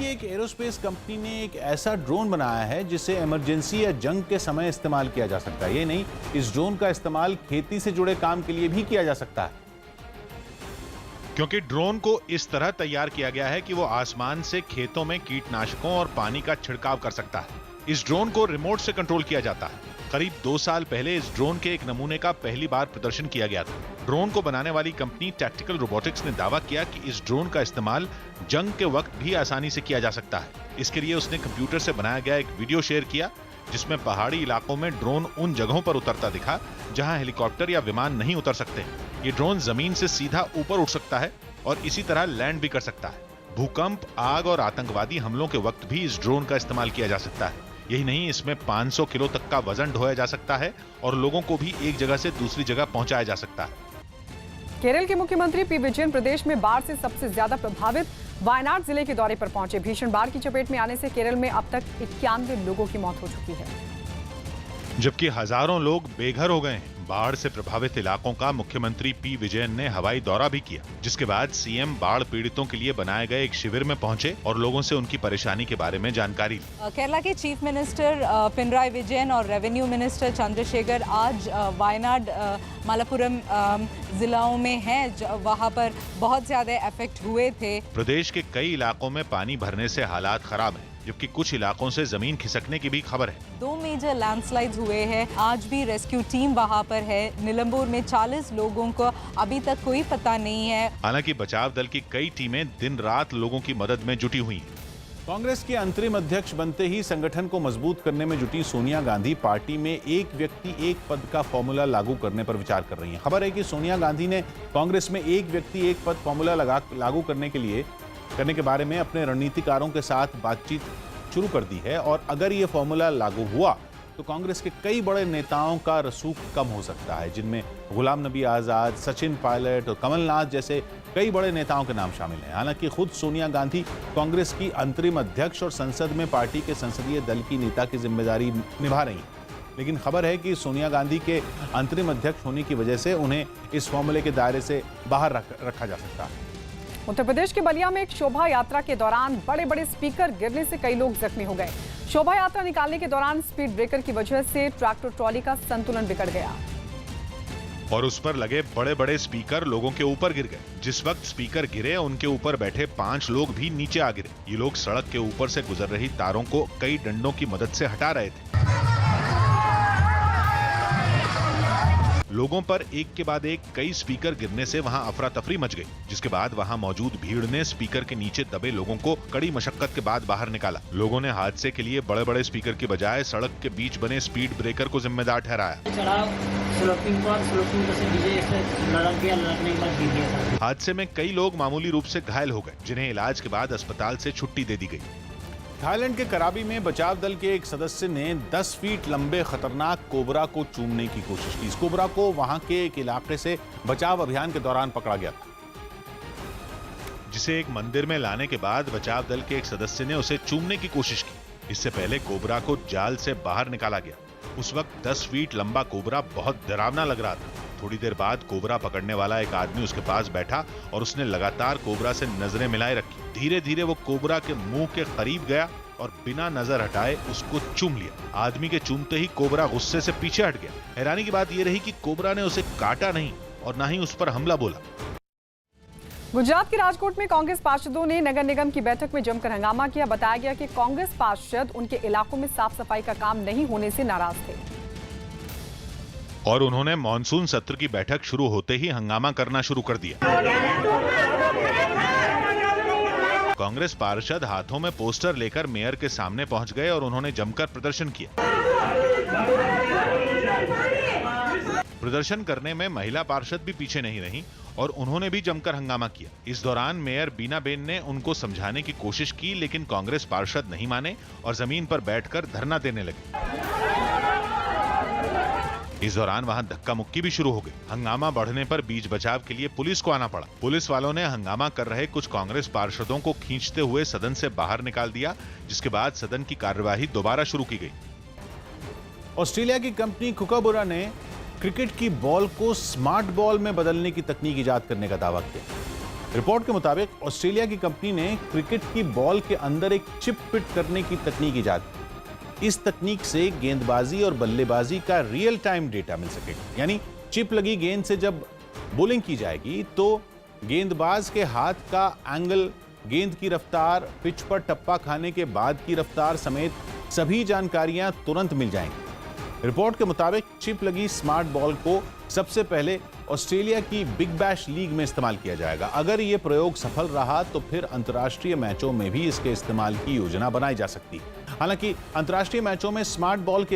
की एक aerospace company ने एक ऐसा ड्रोन बनाया है जिसे इमरजेंसी या जंग के समय इस्तेमाल किया जा सकता है। ये नहीं, इस ड्रोन का इस्तेमाल खेती से जुड़े काम के लिए भी किया जा सकता है। क्योंकि ड्रोन को इस तरह तैयार किया गया है कि वो आसमान से खेतों में कीटनाशकों और पानी का छिड़काव कर सकता है। इस ड्रोन को रिमोट से कंट्रोल किया जाता है। करीब 2 साल पहले इस ड्रोन के एक नमूने का पहली बार प्रदर्शन किया गया था। ड्रोन को बनाने वाली कंपनी टैक्टिकल रोबोटिक्स ने दावा किया कि इस ड्रोन का इस्तेमाल जंग के वक्त भी आसानी से किया जा सकता है। इसके लिए उसने कंप्यूटर से बनाया गया एक वीडियो शेयर किया जिसमें पहाड़ी इलाकों में ड्रोन उन जगहों पर उतरता दिखा जहां हेलीकॉप्टर या विमान नहीं उतर सकते। ये ड्रोन जमीन से सीधा ऊपर उठ सकता है और इसी तरह लैंड भी कर सकता है। भूकंप, आग और आतंकवादी हमलों के वक्त भी इस ड्रोन का इस्तेमाल किया जा सकता है। यही नहीं, इसमें 500 किलो तक का वजन ढोया जा सकता है और लोगों को भी एक जगह से दूसरी जगह पहुंचाया जा सकता है। केरल के मुख्यमंत्री पी विजयन प्रदेश में बाढ़ से सबसे ज्यादा प्रभावित वायनाड जिले के दौरे पर पहुंचे। भीषण बाढ़ की चपेट में आने से केरल में अब तक 91 लोगों की मौत हो चुकी है, जबकि हजारों लोग बेघर हो गए हैं। बाढ़ से प्रभावित इलाकों का मुख्यमंत्री पी विजयन ने हवाई दौरा भी किया, जिसके बाद सीएम बाढ़ पीड़ितों के लिए बनाए गए एक शिविर में पहुंचे और लोगों से उनकी परेशानी के बारे में जानकारी ली। केरला के चीफ मिनिस्टर पिनराई विजयन और रेवेन्यू मिनिस्टर चंद्रशेखर आज वायनाड, मालापुरम जिलों में हैं, वहां पर बहुत ज्यादा इफेक्ट हुए थे। प्रदेश के कई इलाकों में पानी भरने से हालात खराब हैं, जबकि कुछ इलाकों से जमीन खिसकने की भी खबर है। 2 मेजर लैंडस्लाइड्स हुए हैं। आज भी रेस्क्यू टीम वहां पर है। नीलंबूर में 40 लोगों को अभी तक कोई पता नहीं है। हालांकि बचाव दल की कई टीमें दिन रात लोगों की मदद में जुटी हुई हैं। कांग्रेस के अंतरिम अध्यक्ष बनते ही संगठन को मजबूत करने में जुटी सोनिया गांधी पार्टी में एक व्यक्ति एक पद का फॉर्मूला लागू करने पर विचार कर रही हैं। खबर है कि सोनिया गांधी ने कांग्रेस में एक व्यक्ति एक पद फॉर्मूला लागू करने के बारे में अपने रणनीतिकारों के साथ बातचीत शुरू कर दी है और अगर ये फॉर्मूला लागू हुआ तो कांग्रेस के कई बड़े नेताओं का रसूख कम हो सकता है, जिनमें गुलाम नबी आजाद, सचिन पायलट और कमलनाथ जैसे कई बड़े नेताओं के नाम शामिल हैं। हालांकि खुद सोनिया गांधी कांग्रेस की अंतरिम अध्यक्ष और संसद में पार्टी के संसदीय दल की नेता की जिम्मेदारी निभा रही हैं, लेकिन खबर है कि सोनिया गांधी के अंतरिम अध्यक्ष होने की वजह से उन्हें इस फॉर्मूले के दायरे से बाहर रखा जा सकता है। उत्तर प्रदेश के बलिया में एक शोभा यात्रा के दौरान बड़े बड़े स्पीकर गिरने से कई लोग जख्मी हो गए। शोभा यात्रा निकालने के दौरान स्पीड ब्रेकर की वजह से ट्रैक्टर ट्रॉली का संतुलन बिगड़ गया और उस पर लगे बड़े बड़े स्पीकर लोगों के ऊपर गिर गए। जिस वक्त स्पीकर गिरे, उनके ऊपर बैठे 5 लोग भी नीचे आ गिरे। ये लोग सड़क के ऊपर से गुजर रही तारों को कई डंडों की मदद से हटा रहे थे। लोगों पर एक के बाद एक कई स्पीकर गिरने से वहां अफरा तफरी मच गई, जिसके बाद वहां मौजूद भीड़ ने स्पीकर के नीचे दबे लोगों को कड़ी मशक्कत के बाद बाहर निकाला। लोगों ने हादसे के लिए बड़े बड़े स्पीकर की बजाय सड़क के बीच बने स्पीड ब्रेकर को जिम्मेदार ठहराया। हादसे में कई लोग मामूली रूप से घायल हो गए, जिन्हें इलाज के बाद अस्पताल से छुट्टी दे दी गई। थाईलैंड के कराबी में बचाव दल के एक सदस्य ने 10 फीट लंबे खतरनाक कोबरा को चूमने की कोशिश की। इस कोबरा को वहां के एक इलाके से बचाव अभियान के दौरान पकड़ा गया था, जिसे एक मंदिर में लाने के बाद बचाव दल के एक सदस्य ने उसे चूमने की कोशिश की। इससे पहले कोबरा को जाल से बाहर निकाला गया। उस वक्त 10 फीट लंबा कोबरा बहुत डरावना लग रहा था। थोड़ी देर बाद कोबरा पकड़ने वाला एक आदमी उसके पास बैठा और उसने लगातार कोबरा से नजरें मिलाए रखी। धीरे धीरे वो कोबरा के मुंह के करीब गया और बिना नजर हटाए उसको चूम लिया। आदमी के चूमते ही कोबरा गुस्से से पीछे हट गया। हैरानी की बात यह रही कि कोबरा ने उसे काटा नहीं और ना ही उस पर हमला बोला। गुजरात के राजकोट में कांग्रेस पार्षदों ने नगर निगम की बैठक में जमकर हंगामा किया। बताया गया कि कांग्रेस पार्षद उनके इलाकों में साफ सफाई का काम नहीं होने से नाराज थे और उन्होंने मॉनसून सत्र की बैठक शुरू होते ही हंगामा करना शुरू कर दिया। कांग्रेस पार्षद हाथों में पोस्टर लेकर मेयर के सामने पहुंच गए और उन्होंने जमकर प्रदर्शन किया। प्रदर्शन करने में महिला पार्षद भी पीछे नहीं रही और उन्होंने भी जमकर हंगामा किया। इस दौरान मेयर बीनाबेन ने उनको समझाने की कोशिश की, लेकिन कांग्रेस पार्षद नहीं माने और जमीन पर बैठकर धरना देने लगे। इस दौरान वहां धक्का मुक्की भी शुरू हो गई। हंगामा बढ़ने पर बीच बचाव के लिए पुलिस को आना पड़ा। पुलिस वालों ने हंगामा कर रहे कुछ कांग्रेस पार्षदों को खींचते हुए सदन से बाहर निकाल दिया, जिसके बाद सदन की कार्यवाही दोबारा शुरू की गई। ऑस्ट्रेलिया की कंपनी कुकाबुरा ने क्रिकेट की बॉल को स्मार्ट बॉल में बदलने की तकनीक इजाद करने का दावा किया। रिपोर्ट के मुताबिक ऑस्ट्रेलिया की कंपनी ने क्रिकेट की बॉल के अंदर एक चिप फिट करने की तकनीक ईजाद की। इस तकनीक से गेंदबाजी और बल्लेबाजी का रियल टाइम डेटा मिल सकेगा। यानी चिप लगी गेंद से जब बॉलिंग की जाएगी तो गेंदबाज के हाथ का एंगल, गेंद की रफ्तार, पिच पर टप्पा खाने के बाद की रफ्तार समेत सभी जानकारियां तुरंत मिल जाएंगी। रिपोर्ट के मुताबिक चिप लगी स्मार्ट बॉल को सबसे पहले ऑस्ट्रेलिया की बिग बैश लीग में इस्तेमाल किया जाएगा। अगर यह प्रयोग सफल रहा तो फिर अंतर्राष्ट्रीय मैचों में भी इसके इस्तेमाल की योजना बनाई जा सकती है। हालांकि अंतर्राष्ट्रीय मैचों में स्मार्ट बॉल के